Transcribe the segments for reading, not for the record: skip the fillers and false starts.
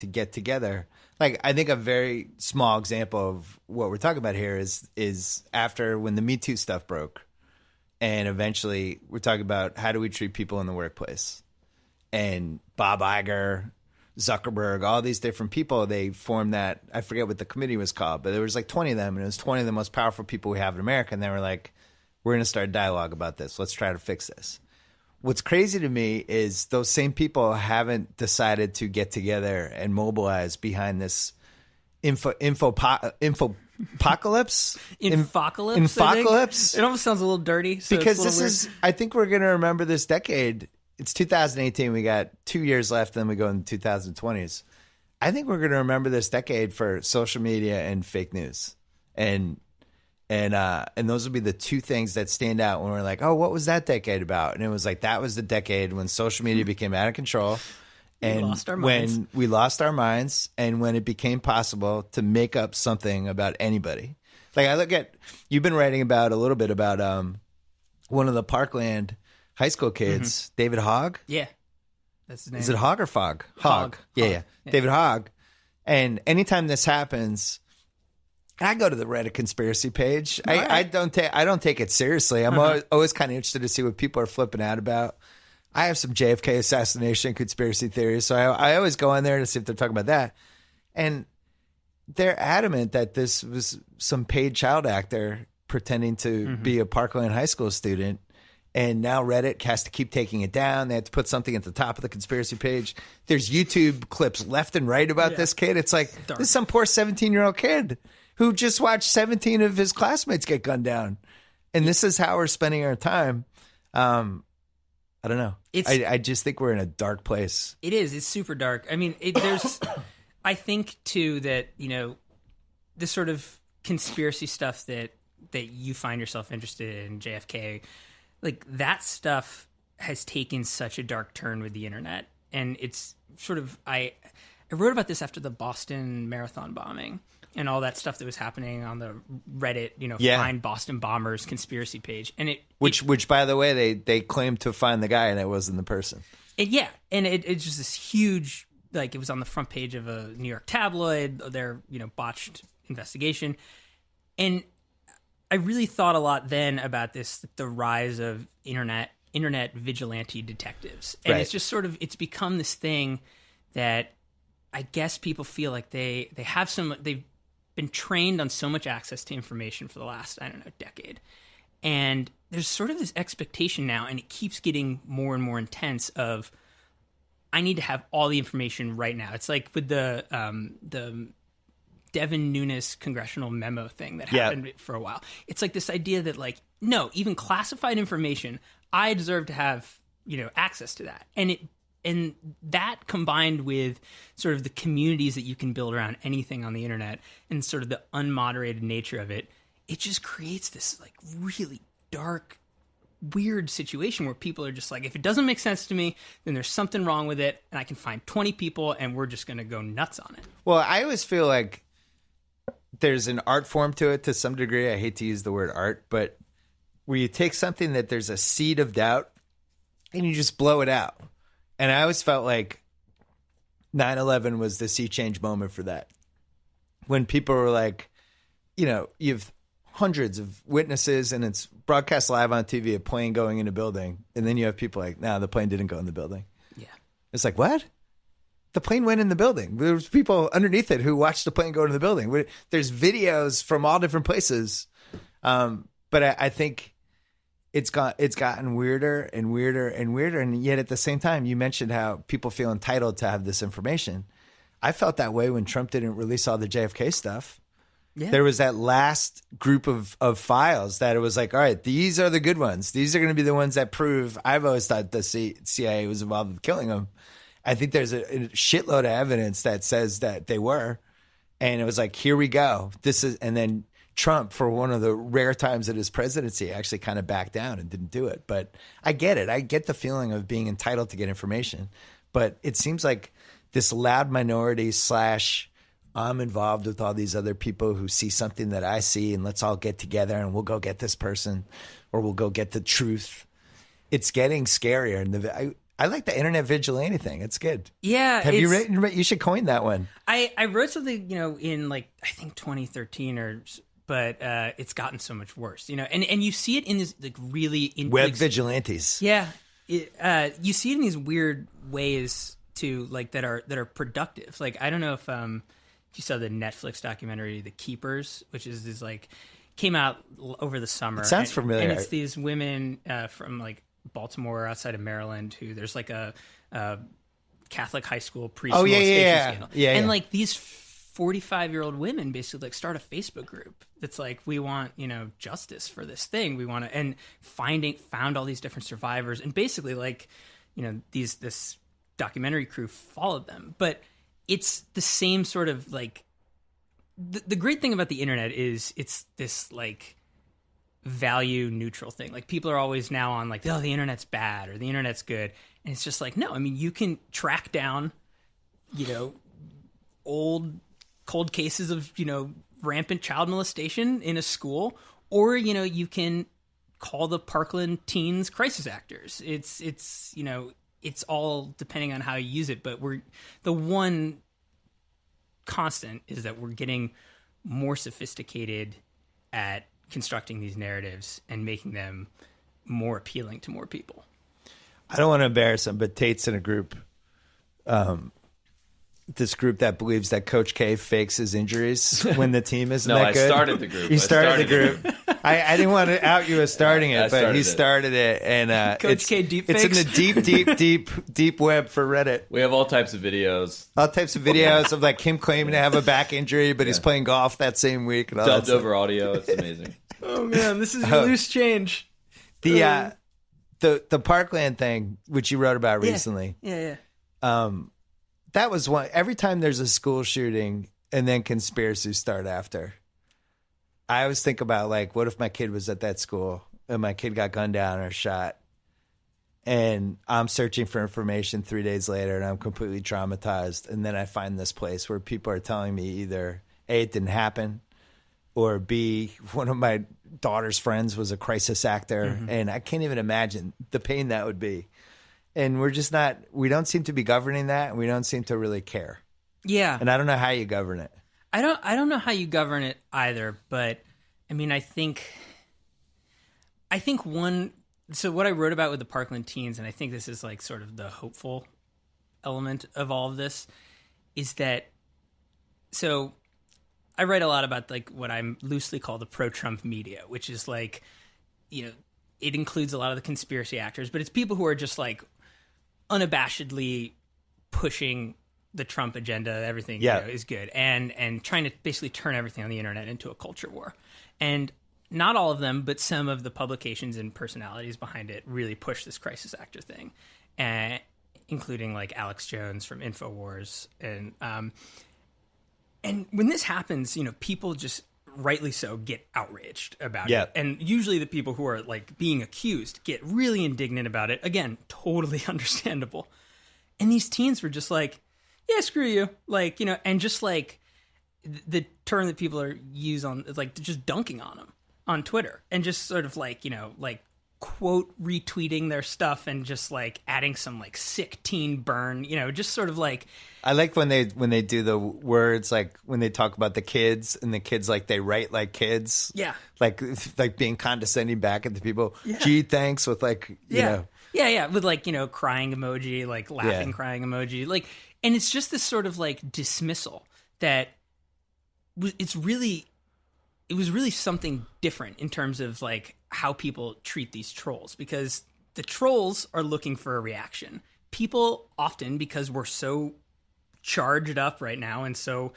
to get together. Like, I think a very small example of what we're talking about here is after when the Me Too stuff broke, and eventually we're talking about how do we treat people in the workplace. And Bob Iger, Zuckerberg, all these different people, they formed that, I forget what the committee was called, but there was like 20 of them, and it was 20 of the most powerful people we have in America. And they were like, we're going to start a dialogue about this. Let's try to fix this. What's crazy to me is those same people haven't decided to get together and mobilize behind this Infocalypse. Infocalypse. It almost sounds a little dirty. So because this is, I think we're going to remember this decade. It's 2018. We got 2 years left, then we go in the 2020s. I think we're going to remember this decade for social media and fake news. And those will be the two things that stand out when we're like, oh, what was that decade about? And it was like, that was the decade when social media became out of control. And when we lost our minds, and when it became possible to make up something about anybody. Like, I look at, you've been writing about a little bit about one of the Parkland high school kids, David Hogg. Yeah. That's his name. Is it Hogg or Fogg? Hogg. Yeah. David Hogg. And anytime this happens, I go to the Reddit conspiracy page. Right. I don't take it seriously. I'm always kind of interested to see what people are flipping out about. I have some JFK assassination conspiracy theories, so I always go in there to see if they're talking about that. And they're adamant that this was some paid child actor pretending to be a Parkland high school student. And now Reddit has to keep taking it down. They have to put something at the top of the conspiracy page. There's YouTube clips left and right about this kid. It's like, this is some poor 17-year-old kid who just watched 17 of his classmates get gunned down. And this is how we're spending our time. I don't know. I just think we're in a dark place. It is. It's super dark. I mean, there's, I think too that, you know, this sort of conspiracy stuff that you find yourself interested in, JFK, like that stuff has taken such a dark turn with the internet. And it's sort of, I wrote about this after the Boston Marathon bombing and all that stuff that was happening on the Reddit, you know, Find Boston Bombers conspiracy page. And which by the way, they claimed to find the guy and it wasn't the person. And it's just this huge, like, it was on the front page of a New York tabloid, their, you know, botched investigation. And I really thought a lot then about the rise of internet vigilante detectives. And it's just sort of, it's become this thing that I guess people feel like they've been trained on so much access to information for the last, I don't know, decade. And there's sort of this expectation now, and it keeps getting more and more intense of, I need to have all the information right now. It's like with the Devin Nunes congressional memo thing that happened for a while. It's like this idea that, like, no, even classified information, I deserve to have, you know, access to that. And that combined with sort of the communities that you can build around anything on the internet and sort of the unmoderated nature of it, it just creates this like really dark, weird situation where people are just like, if it doesn't make sense to me, then there's something wrong with it, and I can find 20 people and we're just going to go nuts on it. Well, I always feel like there's an art form to it to some degree. I hate to use the word art, but where you take something that there's a seed of doubt and you just blow it out. And I always felt like 9/11 was the sea change moment for that. When people were like, you know, you have hundreds of witnesses and it's broadcast live on TV, a plane going in a building. And then you have people like, no, the plane didn't go in the building. Yeah. It's like, what? The plane went in the building. There was people underneath it who watched the plane go into the building. There's videos from all different places. But I think it's gotten weirder and weirder and weirder. And yet at the same time, you mentioned how people feel entitled to have this information. I felt that way when Trump didn't release all the JFK stuff. Yeah. There was that last group of files that it was like, all right, these are the good ones. These are going to be the ones that prove. I've always thought the CIA was involved with killing him. I think there's a shitload of evidence that says that they were. And it was like, here we go. And then Trump, for one of the rare times in his presidency, actually kind of backed down and didn't do it. But I get it. I get the feeling of being entitled to get information. But it seems like this loud minority / I'm involved with all these other people who see something that I see, and let's all get together and we'll go get this person or we'll go get the truth. It's getting scarier. And I like the internet vigilante thing. It's good. Yeah. Have you written? You should coin that one. I wrote something, in like, I think 2013 but it's gotten so much worse, and you see it in this like really web vigilantes. Yeah. You see it in these weird ways too, like that are productive. Like, I don't know if you saw the Netflix documentary, The Keepers, which is this like came out over the summer. It sounds familiar. And it's these women from like Baltimore outside of Maryland who there's like a Catholic high school priest scandal. And like these 45-year-old women basically like start a Facebook group that's like, we want, justice for this thing. We want to, and found all these different survivors, and basically like, this documentary crew followed them. But it's the same sort of like, the great thing about the internet is it's this like value neutral thing. Like, people are always now on like, oh, the internet's bad or the internet's good. And it's just like, no, I mean, you can track down, old cold cases of, rampant child molestation in a school, or, you can call the Parkland teens crisis actors. It's all depending on how you use it. But the one constant is that we're getting more sophisticated at constructing these narratives and making them more appealing to more people. I don't want to embarrass him, but Tate's in a group, this group that believes that Coach K fakes his injuries when the team isn't that good. No, I started the group. You started the group. I didn't want to out you as starting it, but he started it. And Coach K deep fakes. It's in the deep web for Reddit. We have all types of videos. All types of videos of like him claiming to have a back injury, but he's playing golf that same week. And all dubbed over audio. It's amazing. Oh man, this is your loose change. The Parkland thing, which you wrote about recently. Yeah. That was one. Every time there's a school shooting and then conspiracies start after, I always think about like, what if my kid was at that school and my kid got gunned down or shot, and I'm searching for information 3 days later and I'm completely traumatized, and then I find this place where people are telling me either A, it didn't happen, or B, one of my daughter's friends was a crisis actor, and I can't even imagine the pain that would be. And we don't seem to be governing that, and we don't seem to really care. Yeah. And I don't know how you govern it. I don't know how you govern it either, but I mean, I think so what I wrote about with the Parkland teens, and I think this is like sort of the hopeful element of all of this, is that, so I write a lot about like what I'm loosely call the pro-Trump media, which is like, it includes a lot of the conspiracy actors, but it's people who are just like unabashedly pushing the Trump agenda. Everything is good, and trying to basically turn everything on the internet into a culture war. And not all of them, but some of the publications and personalities behind it really push this crisis actor thing, including like Alex Jones from InfoWars. And when this happens, people just rightly so get outraged about it. And usually the people who are like being accused get really indignant about it. Again, totally understandable. And these teens were just like, yeah, screw you. Like, and just like the term that people use on, like, just dunking on them on Twitter, and just sort of like, like quote retweeting their stuff and just like adding some like sick teen burn, just sort of like. I like when they do the words, like when they talk about the kids, and the kids like they write like kids. Yeah. Like being condescending back at the people. Yeah. Gee, thanks, with like, you know. Yeah. With like, crying emoji, like laughing, crying emoji. Like, and it's just this sort of like dismissal that it was really something different in terms of like how people treat these trolls, because the trolls are looking for a reaction. People often, because we're so charged up right now, and so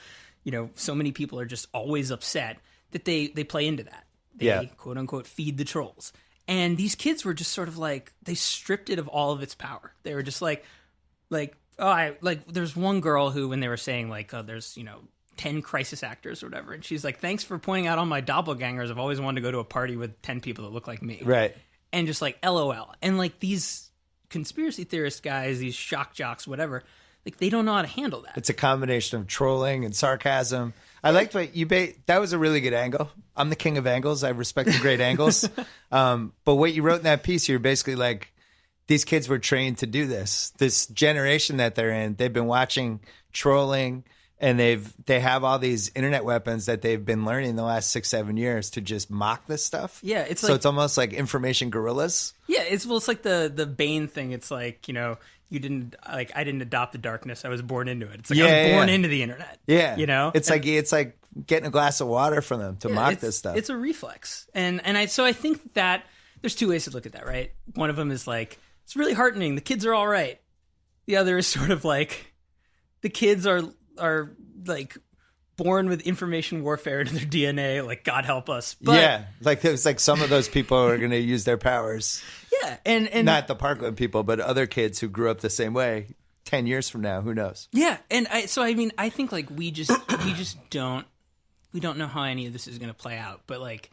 so many people are just always upset, that they play into that. They quote unquote feed the trolls. And these kids were just sort of like, they stripped it of all of its power. They were just like there's one girl who, when they were saying like, oh, there's 10 crisis actors or whatever, and she's like, thanks for pointing out all my doppelgangers. I've always wanted to go to a party with 10 people that look like me. Right. And just like LOL. And like these conspiracy theorist guys, these shock jocks, whatever, like they don't know how to handle that. It's a combination of trolling and sarcasm. I liked what that was a really good angle. I'm the king of angles. I respect the great angles. But what you wrote in that piece, you're basically like, these kids were trained to do this. This generation that they're in, they've been watching trolling, and they have all these internet weapons that they've been learning the last 6-7 years to just mock this stuff. Yeah, it's so it's almost like information guerrillas. Yeah, it's like the Bane thing. It's like, I didn't adopt the darkness. I was born into it. It's like I was born into the internet. Yeah, it's and, like getting a glass of water from them to mock this stuff. It's a reflex, and I think that there's two ways to look at that, right? One of them is like, it's really heartening. The kids are all right. The other is sort of like, the kids are like born with information warfare in their DNA. Like, God help us. But, like it's like some of those people are going to use their powers. Yeah, and not the Parkland people, but other kids who grew up the same way. 10 years from now, who knows? Yeah, and I think like we just don't know how any of this is going to play out. But like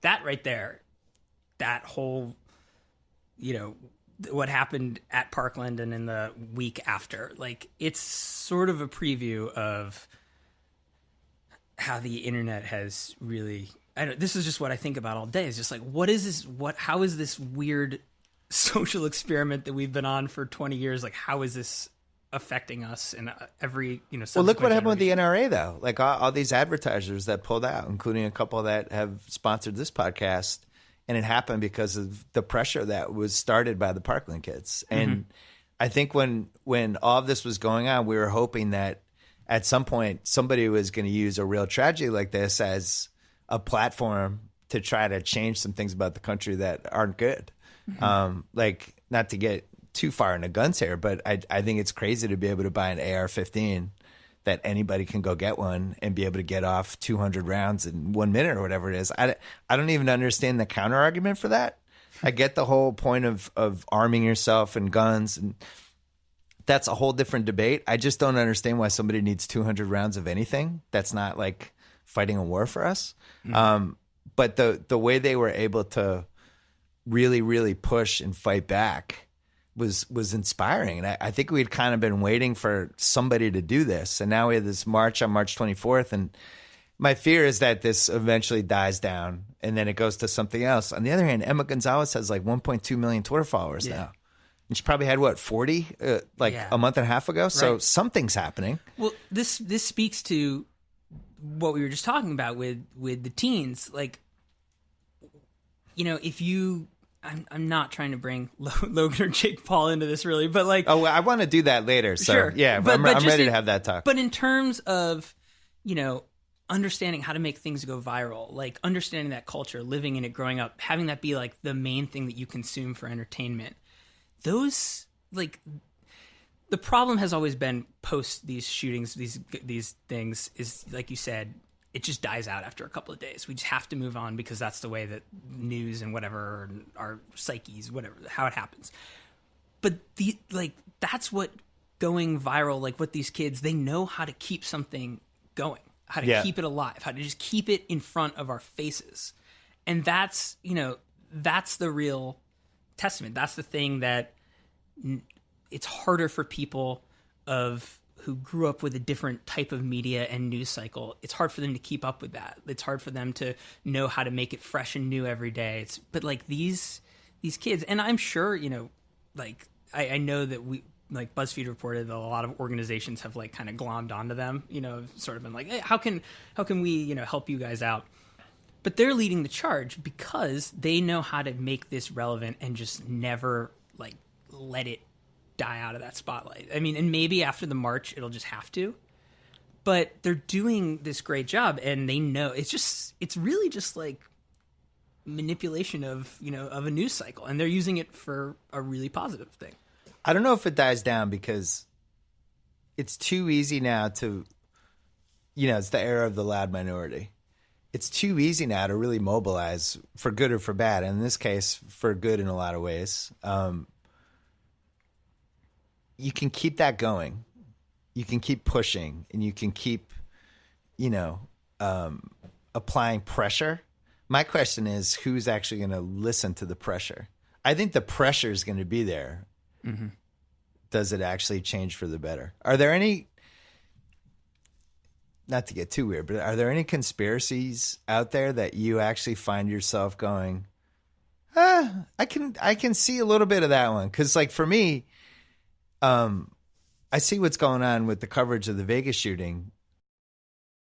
that right there, that whole, what happened at Parkland and in the week after, like, it's sort of a preview of how the internet has really, this is just what I think about all day. It's just like, what is this? How is this weird social experiment that we've been on for 20 years? Like, how is this affecting us in every, well, look what happened with the NRA though. Like all these advertisers that pulled out, including a couple that have sponsored this podcast. And it happened because of the pressure that was started by the Parkland kids. And I think when all of this was going on, we were hoping that at some point somebody was going to use a real tragedy like this as a platform to try to change some things about the country that aren't good. Like, not to get too far into guns here, but I think it's crazy to be able to buy an AR-15 that anybody can go get one and be able to get off 200 rounds in 1 minute or whatever it is. I don't even understand the counter argument for that. I get the whole point of arming yourself and guns, and that's a whole different debate. I just don't understand why somebody needs 200 rounds of anything. That's not like fighting a war for us. But the way they were able to really, really push and fight back was inspiring. And I think we'd kind of been waiting for somebody to do this. And now we have this march on March 24th. And my fear is that this eventually dies down and then it goes to something else. On the other hand, Emma Gonzalez has like 1.2 million Twitter followers now. And she probably had, 40 a month and a half ago? So something's happening. Well, this speaks to what we were just talking about with the teens. Like, if you... I'm not trying to bring Logan or Jake Paul into this really, but like... Oh, I want to do that later. So sure. Yeah, I'm ready to have that talk. But in terms of, understanding how to make things go viral, like understanding that culture, living in it, growing up, having that be like the main thing that you consume for entertainment, those, like... The problem has always been post these shootings, these things, is like you said, it just dies out after a couple of days. We just have to move on because that's the way that news and whatever, our psyches, whatever, how it happens. But that's what going viral, like what these kids, they know how to keep something going, how to keep it alive, how to just keep it in front of our faces. And that's, that's the real testament. That's the thing that it's harder for people who grew up with a different type of media and news cycle. It's hard for them to keep up with that. It's hard for them to know how to make it fresh and new every day. But like these kids, and I'm sure, I know that we, like BuzzFeed reported that a lot of organizations have like kind of glommed onto them, sort of been like, hey, how can we, help you guys out? But they're leading the charge because they know how to make this relevant and just never like let it die out of that spotlight. I mean, and maybe after the march, it'll just have to, but they're doing this great job and they know it's really just like manipulation of, of a news cycle, and they're using it for a really positive thing. I don't know if it dies down because it's too easy now to, it's the era of the loud minority. It's too easy now to really mobilize for good or for bad. And in this case, for good in a lot of ways. You can keep that going. You can keep pushing, and you can keep, applying pressure. My question is, who's actually going to listen to the pressure? I think the pressure is going to be there. Mm-hmm. Does it actually change for the better? Are there any, not to get too weird, but are there any conspiracies out there that you actually find yourself going, I can see a little bit of that one because, like, for me, I see what's going on with the coverage of the Vegas shooting,